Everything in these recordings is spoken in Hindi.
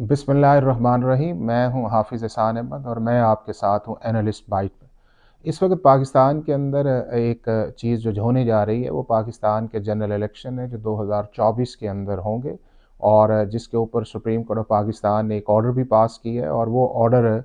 बिस्मिल्लाहिर्रहमानिर्रहीम। मैं हूं हाफिज़ एहसान अहमद और मैं आपके साथ हूं एनालिस्ट बाइट में। इस वक्त पाकिस्तान के अंदर एक चीज़ जो होने जा रही है वो पाकिस्तान के जनरल इलेक्शन है जो 2024 के अंदर होंगे, और जिसके ऊपर सुप्रीम कोर्ट ऑफ पाकिस्तान ने एक ऑर्डर भी पास किया है। और वो ऑर्डर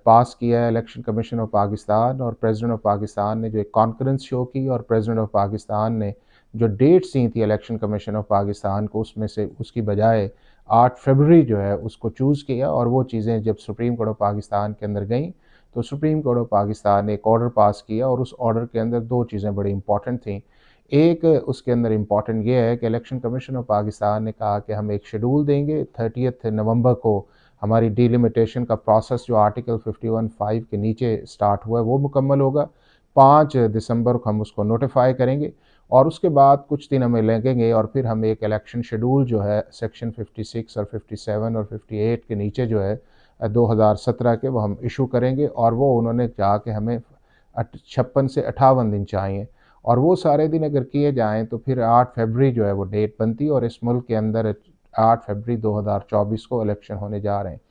पास किया है इलेक्शन कमीशन ऑफ पाकिस्तान और प्रेसिडेंट ऑफ पाकिस्तान ने जो एक कॉन्फ्रेंस शो की, और प्रेसिडेंट ऑफ पाकिस्तान ने जो डेट्स दी थी इलेक्शन कमीशन ऑफ पाकिस्तान को, उसमें से उसकी बजाय 8 फरवरी जो है उसको चूज़ किया। और वो चीज़ें जब सुप्रीम कोर्ट ऑफ पाकिस्तान के अंदर गई तो सुप्रीम कोर्ट ऑफ पाकिस्तान ने एक ऑर्डर पास किया, और उस ऑर्डर के अंदर दो चीज़ें बड़ी इंपॉर्टेंट थी। एक उसके अंदर इम्पॉर्टेंट ये है कि इलेक्शन कमीशन ऑफ पाकिस्तान ने कहा कि हम एक शेड्यूल देंगे 30 नवंबर को। हमारी डिलिमिटेशन का प्रोसेस जो आर्टिकल 51(5) के नीचे स्टार्ट हुआ है वो मुकम्मल होगा। 5 दिसंबर को हम उसको नोटिफाई करेंगे, और उसके बाद कुछ दिन हमें लगेंगे, और फिर हम एक इलेक्शन शेड्यूल जो है सेक्शन 56 और 57 और 58 के नीचे जो है 2017 के, वो हम इशू करेंगे। और वो उन्होंने कहा कि हमें 56 से 58 दिन चाहिए, और वो सारे दिन अगर किए जाएं तो फिर 8 फरवरी जो है वो डेट बनती है, और इस मुल्क के अंदर 8 फरवरी 2024 को इलेक्शन होने जा रहे हैं।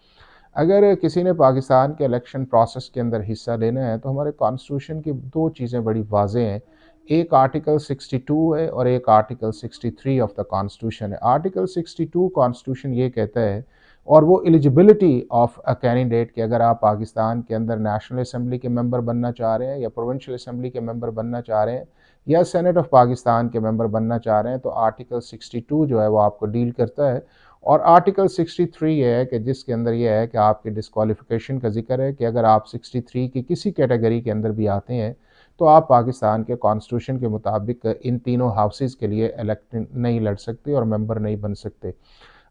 अगर किसी ने पाकिस्तान के इलेक्शन प्रोसेस के अंदर हिस्सा लेना है तो हमारे कॉन्स्टिट्यूशन की दो चीज़ें बड़ी वाज़ेह हैं। एक आर्टिकल 62 है और एक आर्टिकल 63 ऑफ द कॉन्स्टिट्यूशन है। आर्टिकल 62 कॉन्स्टिट्यूशन ये कहता है, और वो एलिजिबिलिटी ऑफ अ कैंडिडेट, कि अगर आप पाकिस्तान के अंदर नेशनल असम्बली के मेंबर बनना चाह रहे हैं, या प्रोविंशियल असम्बली के मेंबर बनना चाह रहे हैं, या सेनेट ऑफ पाकिस्तान के मेंबर बनना चाह रहे हैं, तो आर्टिकल 62 जो है वो आपको डील करता है। और आर्टिकल 63 ये है कि जिसके अंदर ये है कि आपकी डिस्क्वालिफिकेशन का जिक्र है कि अगर आप 63 की किसी कैटेगरी के अंदर भी आते हैं तो आप पाकिस्तान के कॉन्स्टिट्यूशन के मुताबिक इन तीनों हाउसेस के लिए इलेक्ट नहीं लड़ सकते और मेंबर नहीं बन सकते।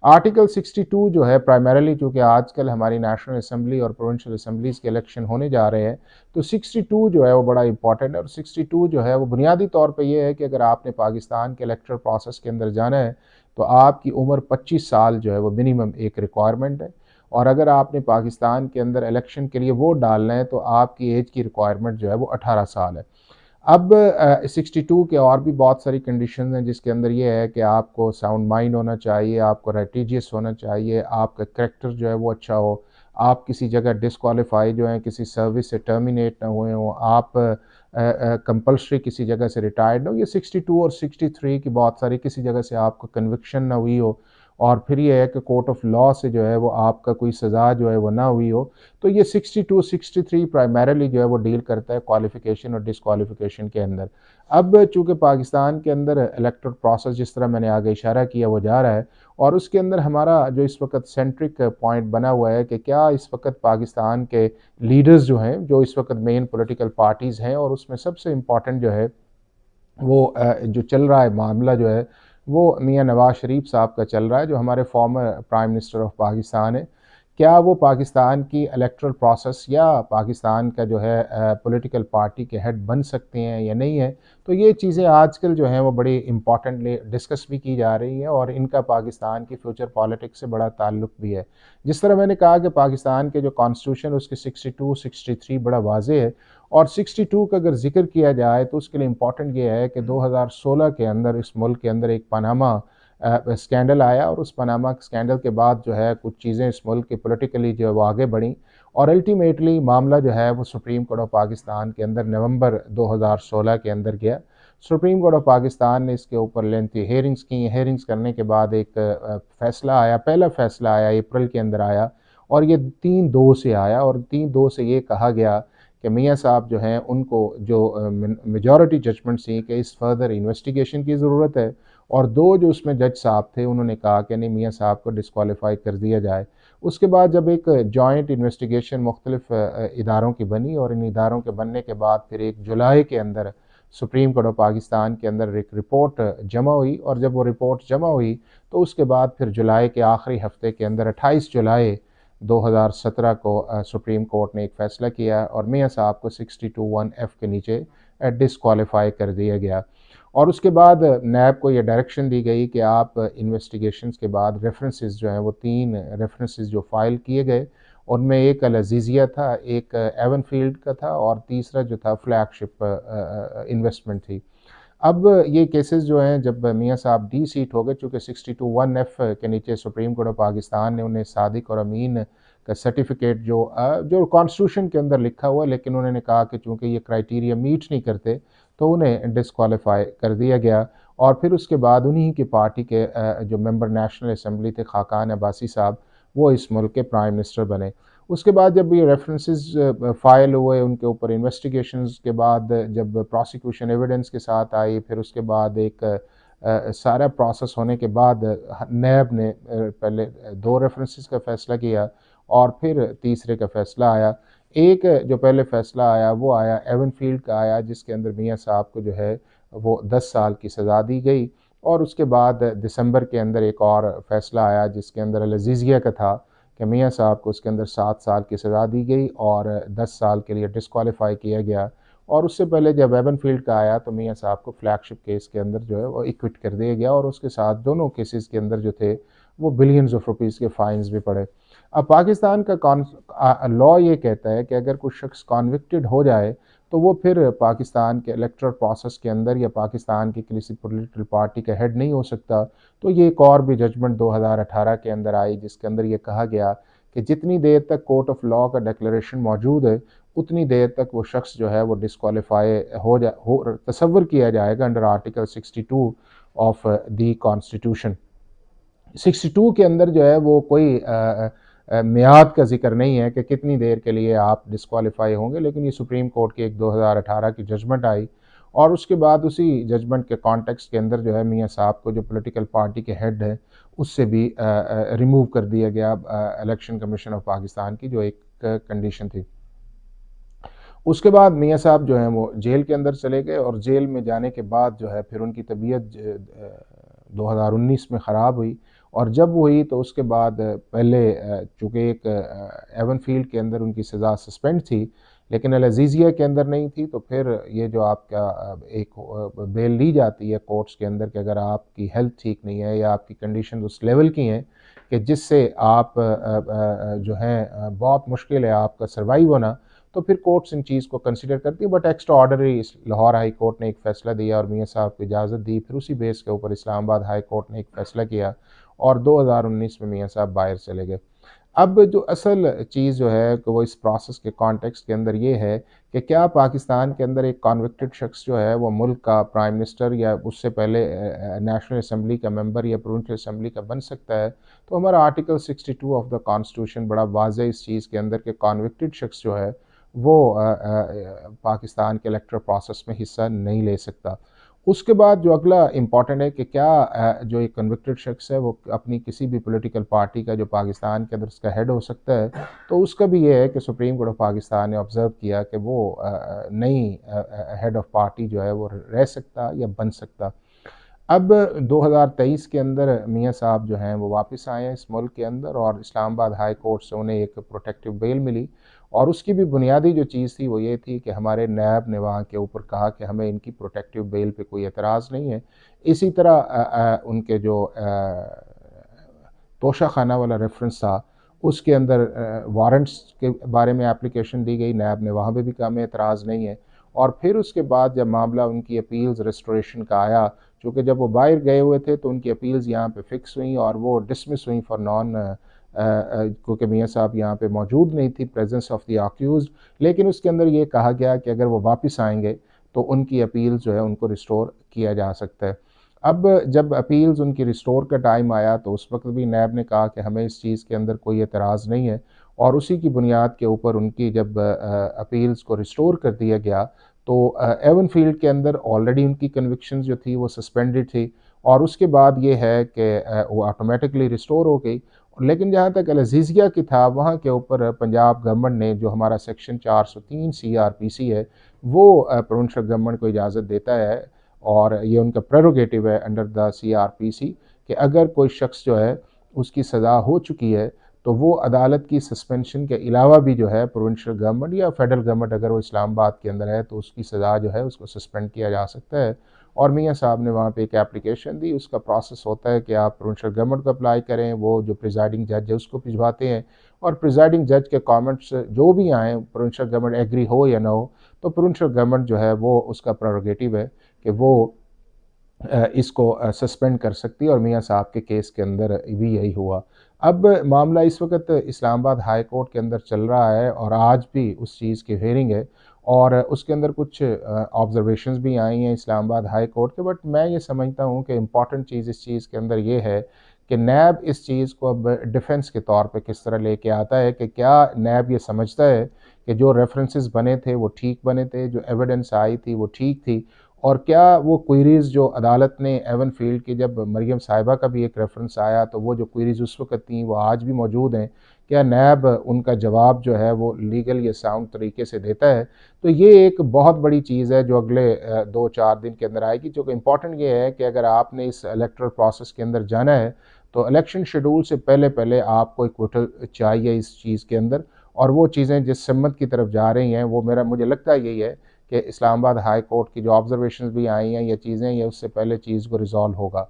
आर्टिकल 62 जो है प्राइमरीली, चूँकि आजकल हमारी नेशनल असम्बली और प्रोविंशियल असम्बलीज़ के इलेक्शन होने जा रहे हैं, तो 62 जो है वो बड़ा इंपॉर्टेंट है। और 62 जो है वो बुनियादी तौर पे ये है कि अगर आपने पाकिस्तान के इलेक्टरल प्रोसेस के अंदर जाना है तो आपकी उम्र 25 साल जो है वो मिनिमम एक रिक्वायरमेंट है। और अगर आपने पाकिस्तान के अंदर इलेक्शन के लिए वोट डालना है तो आपकी एज की रिक्वायरमेंट जो है वो 18 साल है। अब 62 के और भी बहुत सारी कंडीशन हैं, जिसके अंदर ये है कि आपको साउंड माइंड होना चाहिए, आपको रेटिजियस होना चाहिए, आपका करेक्टर जो है वो अच्छा हो, आप किसी जगह डिसक्वालीफाई जो है किसी सर्विस से टर्मिनेट ना हुए हों, आप कंपल्सरी किसी जगह से रिटायर्ड हो। ये 62 और 63 की बहुत सारी किसी जगह से आपको कन्विक्शन ना हुई हो, और फिर ये है कि कोर्ट ऑफ लॉ से जो है वो आपका कोई सज़ा जो है वो ना हुई हो। तो ये 62 63 प्राइमरीली जो है वो डील करता है क्वालिफिकेशन और डिसक्वालिफिकेशन के अंदर। अब चूँकि पाकिस्तान के अंदर इलेक्टोरल प्रोसेस जिस तरह मैंने आगे इशारा किया वो जा रहा है, और उसके अंदर हमारा जो इस वक्त सेंट्रिक पॉइंट बना हुआ है कि क्या इस वक्त पाकिस्तान के लीडर्स जो हैं, जो इस वक्त मेन पॉलिटिकल पार्टीज़ हैं, और उसमें सबसे इम्पॉर्टेंट जो है वो जो चल रहा है मामला जो है वो मियाँ नवाज़ शरीफ साहब का चल रहा है, जो हमारे former prime minister of Pakistan है। क्या वो पाकिस्तान की इलेक्टोरल प्रोसेस या पाकिस्तान का जो है पॉलिटिकल पार्टी के हेड बन सकते हैं या नहीं है? तो ये चीज़ें आजकल जो हैं वो बड़ी इम्पॉर्टेंटली डिस्कस भी की जा रही हैं, और इनका पाकिस्तान की फ्यूचर पॉलिटिक्स से बड़ा ताल्लुक भी है। जिस तरह मैंने कहा कि पाकिस्तान के जो कॉन्स्टिट्यूशन उसके 62 63 बड़ा वाज़ेह है, और 62 का अगर ज़िक्र किया जाए तो उसके लिए इम्पॉर्टेंट ये है कि 2016 के अंदर इस मुल्क के अंदर एक पनामा स्कैंडल आया, और उस पनामा स्कैंडल के बाद जो है कुछ चीज़ें इस मुल्क की पॉलिटिकली जो है वो आगे बढ़ी, और अल्टीमेटली मामला जो है वो सुप्रीम कोर्ट ऑफ पाकिस्तान के अंदर नवंबर 2016 के अंदर गया। सुप्रीम कोर्ट ऑफ पाकिस्तान ने इसके ऊपर लेंथी हेयरिंग्स की। हेयरिंग्स करने के बाद एक फ़ैसला आया, पहला फ़ैसला आया अप्रैल के अंदर आया, और ये 3-2 से आया, और 3-2 से ये कहा गया कि मियाँ साहब जो हैं उनको जो मेजॉरिटी जजमेंट थी कि इस फर्दर इन्वेस्टिगेशन की ज़रूरत है, और दो जो उसमें जज साहब थे उन्होंने कहा कि नहीं, मियाँ साहब को डिस्क्वालीफाई कर दिया जाए। उसके बाद जब एक जॉइंट इन्वेस्टिगेशन मुख्तलिफ इदारों की बनी, और इन इदारों के बनने के बाद फिर 1 जुलाई के अंदर सुप्रीम कोर्ट ऑफ पाकिस्तान के अंदर एक रिपोर्ट जमा हुई, और जब वो रिपोर्ट जमा हुई तो उसके बाद फिर जुलाई के आखिरी हफ्ते के अंदर 28 जुलाई 2017 को सुप्रीम कोर्ट ने एक फ़ैसला किया, और मियाँ साहब को 62(1)(f के नीचे डिसक्वालीफाई कर दिया गया। और उसके बाद नैब को ये डायरेक्शन दी गई कि आप इन्वेस्टिगेशंस के बाद रेफरेंसेस जो हैं वो 3 रेफरेंसेस जो फ़ाइल किए गए, उनमें एक अल अज़ीज़िया था, एक एवन फील्ड का था, और तीसरा जो था फ्लैगशिप इन्वेस्टमेंट थी। अब ये केसेस जो हैं, जब मियाँ साहब डी सीट हो गए, चूँकि 62(1)(f) के नीचे सुप्रीम कोर्ट ऑफ पाकिस्तान ने उन्हें सादिक और अमीन का सर्टिफिकेट जो कॉन्स्टिट्यूशन के अंदर लिखा हुआ है, लेकिन उन्होंने कहा कि चूँकि ये क्राइटेरिया मीट नहीं करते तो उन्हें डिस्क्वालीफाई कर दिया गया। और फिर उसके बाद उन्हीं की पार्टी के जो मेंबर नेशनल असम्बली थे खाकान अब्बासी साहब, वो इस मुल्क के प्राइम मिनिस्टर बने। उसके बाद जब ये रेफरेंसेस फाइल हुए, उनके ऊपर इन्वेस्टिगेशंस के बाद जब प्रोसिक्यूशन एविडेंस के साथ आई, फिर उसके बाद एक सारा प्रोसेस होने के बाद नैब ने पहले 2 रेफरेंसेस का फ़ैसला किया और फिर तीसरे का फ़ैसला आया। एक जो पहले फ़ैसला आया वो आया एवनफ़ील्ड का आया, जिसके अंदर मियाँ साहब को जो है वो 10 साल की सज़ा दी गई। और उसके बाद दिसंबर के अंदर एक और फ़ैसला आया जिसके अंदर अल-अज़ीज़िया का था कि मियाँ साहब को उसके अंदर 7 साल की सज़ा दी गई और 10 साल के लिए डिस्क्वालीफाई किया गया। और उससे पहले जब एवनफ़ील्ड का आया तो मियाँ साहब को फ्लैगशिप केस के अंदर जो है वो एक्विट कर दिया गया और उसके साथ दोनों केसेस के अंदर जो थे वो बिलियंस ऑफ रुपीज़ के फ़ाइन्स भी पड़े। अब पाकिस्तान का लॉ ये कहता है कि अगर कोई शख्स कॉन्विक्टेड हो जाए तो वो फिर पाकिस्तान के इलेक्टोरल प्रोसेस के अंदर या पाकिस्तान की किसी पॉलिटिकल पार्टी का हेड नहीं हो सकता। तो ये एक और भी जजमेंट 2018 के अंदर आई, जिसके अंदर ये कहा गया कि जितनी देर तक कोर्ट ऑफ लॉ का डिक्लेरेशन मौजूद है उतनी देर तक वो शख्स जो है वो डिस्क्वालीफाई हो तसव्वुर किया जाएगा under article 62 of the constitution. 62 के अंदर जो है वो कोई मियाद का जिक्र नहीं है कि कितनी देर के लिए आप डिस्क्वालीफाई होंगे, लेकिन ये सुप्रीम कोर्ट की एक 2018 की जजमेंट आई और उसके बाद उसी जजमेंट के कॉन्टेक्स्ट के अंदर जो है मियाँ साहब को जो पॉलिटिकल पार्टी के हेड है उससे भी रिमूव कर दिया गया इलेक्शन कमीशन ऑफ पाकिस्तान की जो एक कंडीशन थी। उसके बाद मियाँ साहब जो हैं वो जेल के अंदर चले गए और जेल में जाने के बाद जो है फिर उनकी तबीयत 2019 में ख़राब हुई। और जब हुई तो उसके बाद पहले चूँकि एक एवनफ़ील्ड के अंदर उनकी सज़ा सस्पेंड थी, लेकिन अल-अज़ीज़िया के अंदर नहीं थी। तो फिर ये जो आपका एक बेल ली जाती है कोर्ट्स के अंदर कि अगर आपकी हेल्थ ठीक नहीं है या आपकी कंडीशन उस लेवल की हैं कि जिससे आप जो है बहुत मुश्किल है आपका सर्वाइव होना, तो फिर कोर्ट्स इन चीज़ को कंसिडर करती है। But extra ordinary Lahore high court ने एक फ़ैसला दिया और मियाँ साहब को इजाज़त दी। फिर उसी बेस के ऊपर इस्लामाबाद हाई कोर्ट ने एक फ़ैसला किया और 2019 में मियाँ साहब बाहर चले गए। अब जो असल चीज़ जो है कि वो इस प्रोसेस के कॉन्टेक्स्ट के अंदर ये है कि क्या पाकिस्तान के अंदर एक कॉन्विक्टेड शख्स जो है वो मुल्क का प्राइम मिनिस्टर या उससे पहले नेशनल असम्बली का मेंबर या प्रोविंशियल असम्बली का बन सकता है? तो हमारा आर्टिकल 62 ऑफ द कॉन्स्टिट्यूशन बड़ा वाज़ेह इस चीज़ के अंदर कि कॉन्विक्टेड शख्स जो है वो पाकिस्तान के इलेक्टोरल प्रोसेस में हिस्सा नहीं ले सकता। उसके बाद जो अगला इम्पॉर्टेंट है कि क्या जो एक कन्विक्टेड शख्स है वो अपनी किसी भी पॉलिटिकल पार्टी का जो पाकिस्तान के अंदर उसका हेड हो सकता है? तो उसका भी ये है कि सुप्रीम कोर्ट ऑफ पाकिस्तान ने ऑब्ज़र्व किया कि वो नहीं हेड ऑफ पार्टी जो है वो रह सकता या बन सकता। अब 2023 के अंदर मियाँ साहब जो हैं वो वापस आए हैं इस मुल्क के अंदर और इस्लामाबाद हाई कोर्ट से उन्हें एक प्रोटेक्टिव बेल मिली और उसकी भी बुनियादी जो चीज़ थी वो ये थी कि हमारे नायब ने वहाँ के ऊपर कहा कि हमें इनकी प्रोटेक्टिव बेल पे कोई एतराज़ नहीं है। इसी तरह उनके जो तोशा खाना वाला रेफरेंस था उसके अंदर वारंट्स के बारे में एप्लीकेशन दी गई, नायब ने वहाँ पे भी कहा हमें एतराज़ नहीं है। और फिर उसके बाद जब मामला उनकी अपील्स रेस्टोरेशन का आया, चूँकि जब वो बाहर गए हुए थे तो उनकी अपील्स यहाँ पे फ़िक्स हुई और वो डिसमिस हुई फॉर नॉन क्योंकि मियाँ साहब यहाँ पे मौजूद नहीं थी, प्रेजेंस ऑफ द अक्यूज़्ड। लेकिन उसके अंदर ये कहा गया कि अगर वो वापस आएँगे तो उनकी अपील्स जो है उनको रिस्टोर किया जा सकता है। अब जब अपील्स उनकी रिस्टोर का टाइम आया तो उस वक्त भी नैब ने कहा कि हमें इस चीज़ के अंदर कोई एतराज़ नहीं है और उसी की बुनियाद के ऊपर उनकी जब अपील्स को रिस्टोर कर दिया गया तो एवनफ़ील्ड के अंदर ऑलरेडी उनकी कन्विक्शंस जो थी वो सस्पेंडेड थी और उसके बाद ये है कि वो ऑटोमेटिकली रिस्टोर हो गई। लेकिन जहाँ तक अल-अज़ीज़िया की था वहाँ के ऊपर पंजाब गवर्नमेंट ने जो हमारा सेक्शन 403 सीआरपीसी है वो प्रोविंशियल गवर्नमेंट को इजाज़त देता है और ये उनका प्रेरोगेटिव है अंडर द सीआरपीसी कि अगर कोई शख्स जो है उसकी सज़ा हो चुकी है तो वो अदालत की सस्पेंशन के अलावा भी जो है प्रोविंशियल गवर्नमेंट या फेडरल गवर्नमेंट अगर वो इस्लामाबाद के अंदर है तो उसकी सज़ा जो है उसको सस्पेंड किया जा सकता है। और मियाँ साहब ने वहाँ पे एक एप्लीकेशन दी, उसका प्रोसेस होता है कि आप प्रोविंशियल गवर्नमेंट को अप्लाई करें, वो जो प्रिजाइडिंग जज है उसको भिजवाते हैं और प्रिजाइडिंग जज के कमेंट्स जो भी आएँ प्रोविंशियल गवर्नमेंट एग्री हो या ना हो तो प्रोविंशियल गवर्नमेंट जो है वो उसका प्रेरोगेटिव है कि वो इसको सस्पेंड कर सकती है और मियाँ साहब के केस के अंदर भी यही हुआ। अब मामला इस वक़्त इस्लामाबाद हाई कोर्ट के अंदर चल रहा है और आज भी उस चीज़ की हियरिंग है और उसके अंदर कुछ ऑब्ज़र्वेशंस भी आई हैं इस्लामाबाद हाई कोर्ट के, बट मैं ये समझता हूँ कि इम्पॉर्टेंट चीज़ इस चीज़ के अंदर ये है कि नैब इस चीज़ को अब डिफेंस के तौर पे किस तरह लेके आता है कि क्या नैब ये समझता है कि जो रेफरेंसेस बने थे वो ठीक बने थे, जो एविडेंस आई थी वो ठीक थी, और क्या वो क्वेरीज़ जो अदालत ने एवन फील्ड की, जब मरियम साहिबा का भी एक रेफरेंस आया तो वो जो क्वेरीज़ उस वक़्त थी वो आज भी मौजूद हैं, क्या नैब उनका जवाब जो है वो लीगल या साउंड तरीके से देता है? तो ये एक बहुत बड़ी चीज़ है जो अगले 2-4 दिन के अंदर आएगी। जो कि इम्पॉर्टेंट ये है कि अगर आपने इस इलेक्टोरल प्रोसेस के अंदर जाना है तो इलेक्शन शेड्यूल से पहले आपको इक्विटल चाहिए इस चीज़ के अंदर, और वो चीज़ें जिस सम्मत की तरफ जा रही हैं वो मुझे लगता है यही है कि इस्लामाबाद हाई कोर्ट की जो ऑब्जर्वेशंस भी आई हैं या चीज़ें, ये उससे पहले चीज़ को रिजॉल्व होगा।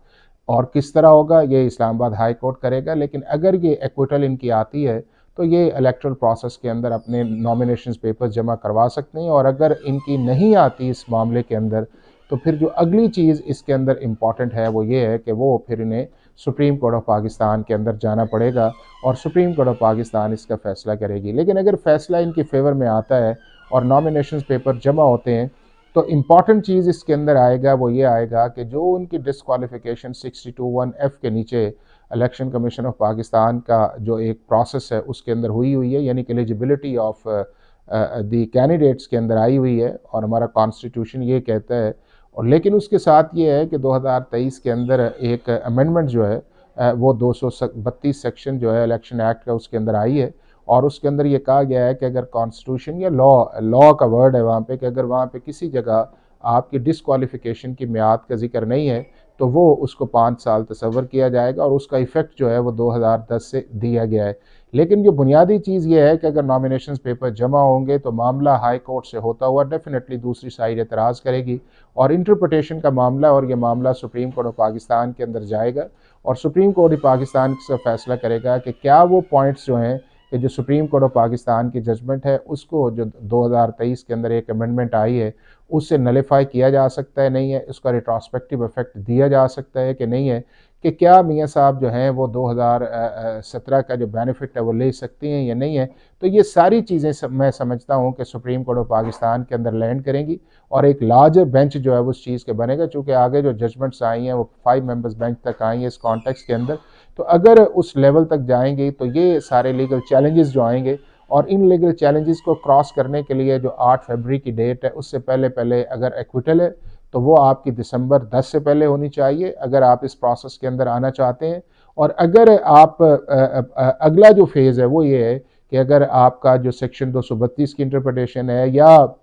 और किस तरह होगा ये इस्लामाबाद हाई कोर्ट करेगा, लेकिन अगर ये एक्विटल इनकी आती है तो ये इलेक्टोरल प्रोसेस के अंदर अपने नॉमिनेशंस पेपर्स जमा करवा सकते हैं, और अगर इनकी नहीं आती इस मामले के अंदर तो फिर जो अगली चीज़ इसके अंदर इम्पॉर्टेंट है वो ये है कि वो फिर इन्हें सुप्रीम कोर्ट ऑफ पाकिस्तान के अंदर जाना पड़ेगा और सुप्रीम कोर्ट ऑफ पाकिस्तान इसका फ़ैसला करेगी। लेकिन अगर फ़ैसला इनकी फेवर में आता है और नॉमिनेशंस पेपर जमा होते हैं तो इम्पॉर्टेंट चीज़ इसके अंदर आएगा वो ये आएगा कि जो उनकी डिसक्वालिफिकेशन 62(1)(f के नीचे इलेक्शन कमीशन ऑफ पाकिस्तान का जो एक प्रोसेस है उसके अंदर हुई है, यानी कि एलिजिबिलिटी ऑफ द कैंडिडेट्स के अंदर आई हुई है और हमारा कॉन्स्टिट्यूशन ये कहता है। और लेकिन उसके साथ ये है कि 2023 के अंदर एक अमेंडमेंट जो है वो 232 सेक्शन जो है इलेक्शन एक्ट का उसके अंदर आई है, और उसके अंदर ये कहा गया है कि अगर कॉन्स्टिट्यूशन या लॉ का वर्ड है वहाँ पे कि अगर वहाँ पे किसी जगह आपकी डिसक्वालिफिकेशन की मियाद का जिक्र नहीं है तो वो उसको 5 साल तसव्वुर किया जाएगा और उसका इफ़ेक्ट जो है वो 2010 से दिया गया है। लेकिन जो बुनियादी चीज़ ये है कि अगर नॉमिनेशंस पेपर जमा होंगे तो मामला हाई कोर्ट से होता हुआ डेफिनेटली दूसरी साइड एतराज़ करेगी और इंटरप्रटेशन का मामला, और ये मामला सुप्रीम कोर्ट ऑफ पाकिस्तान के अंदर जाएगा और सुप्रीम कोर्ट ऑफ पाकिस्तान से फैसला करेगा कि क्या वो पॉइंट्स जो हैं कि जो सुप्रीम कोर्ट ऑफ पाकिस्तान की जजमेंट है उसको जो 2023 के अंदर एक अमेंडमेंट आई है उससे नलिफाई किया जा सकता है नहीं है, उसका रिट्रोस्पेक्टिव इफेक्ट दिया जा सकता है कि नहीं है, कि क्या मियाँ साहब जो हैं वो 2017 का जो बेनिफिट है वो ले सकती हैं या नहीं है। तो ये सारी चीज़ें मैं समझता हूँ कि सुप्रीम कोर्ट ऑफ पाकिस्तान के अंदर लैंड करेंगी और एक लार्जर बेंच जो है वो उस चीज़ के बनेगा, चूँकि आगे जो जजमेंट्स आई हैं वो 5 मेंबर्स बेंच तक आई हैं इस कॉन्टेक्स्ट के अंदर। तो अगर उस लेवल तक जाएंगे तो ये सारे लीगल चैलेंजेस जो आएंगे, और इन लीगल चैलेंजेस को क्रॉस करने के लिए जो 8 फरवरी की डेट है उससे पहले अगर एक्विटल है तो वो आपकी दिसंबर 10 से पहले होनी चाहिए अगर आप इस प्रोसेस के अंदर आना चाहते हैं। और अगर आप अगला जो फेज़ है वो ये है कि अगर आपका जो सेक्शन 232 की इंटरप्रटेशन है या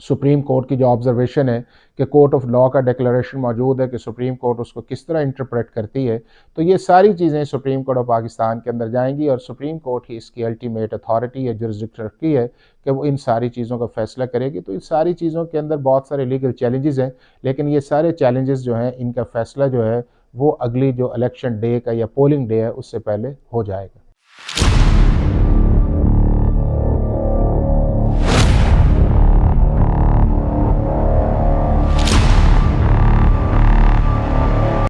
सुप्रीम कोर्ट की जो ऑब्जर्वेशन है कि कोर्ट ऑफ लॉ का डिक्लेरेशन मौजूद है कि सुप्रीम कोर्ट उसको किस तरह इंटरप्रेट करती है, तो ये सारी चीज़ें सुप्रीम कोर्ट ऑफ पाकिस्तान के अंदर जाएंगी और सुप्रीम कोर्ट ही इसकी अल्टीमेट अथॉरिटी या जुरिसडिक्शन रखती है कि वो इन सारी चीज़ों का फैसला करेगी। तो इन सारी चीज़ों के अंदर बहुत सारे लीगल चैलेंजेस हैं, लेकिन ये सारे चैलेंजेस जो हैं इनका फैसला जो है वो अगली जो इलेक्शन डे का या पोलिंग डे है उससे पहले हो जाएगा।